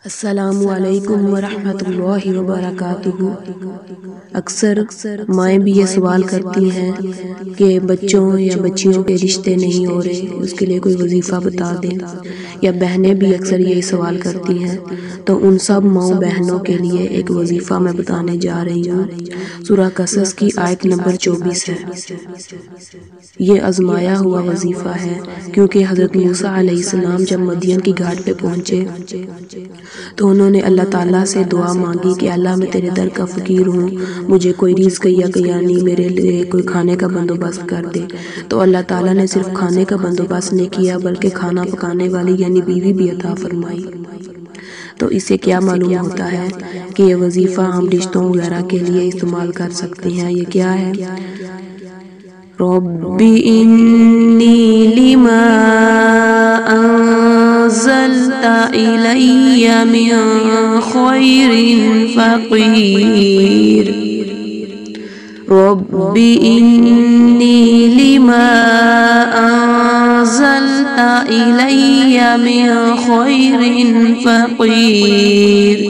السلام علیکم ورحمۃ اللہ وبرکاتہ۔ اکثر مائیں بھی یہ سوال کرتی ہیں کہ بچوں یا بچیوں کے رشتے نہیں ہو رہے، اس کے لیے کوئی وظیفہ بتا دیں، یا بہنیں بھی اکثر یہی سوال کرتی ہیں۔ تو ان سب ماؤں بہنوں کے لیے ایک وظیفہ میں بتانے جا رہی ہوں۔ سورہ قصص کی آیت نمبر 24 ہے۔ یہ آزمایا ہوا وظیفہ ہے، کیونکہ حضرت موسیٰ علیہ السلام جب مدین کی گھاٹ پہ پہنچے تو انہوں نے اللہ تعالیٰ سے دعا مانگی کہ اللہ میں تیرے در کا فقیر ہوں، مجھے کوئی رزق یعنی میرے لیے کوئی کھانے کا بندوبست کر دے۔ تو اللہ تعالیٰ نے صرف کھانے کا بندوبست نہیں کیا بلکہ کھانا پکانے والی یعنی بیوی بھی عطا فرمائی۔ تو اس سے کیا معلوم ہوتا ہے کہ یہ وظیفہ ہم رشتوں وغیرہ کے لیے استعمال کر سکتے ہیں۔ یہ کیا ہے؟ رب انی لما انزلت الی من خیر فقیر، رب انی لما انزلت الی من خیر فقیر۔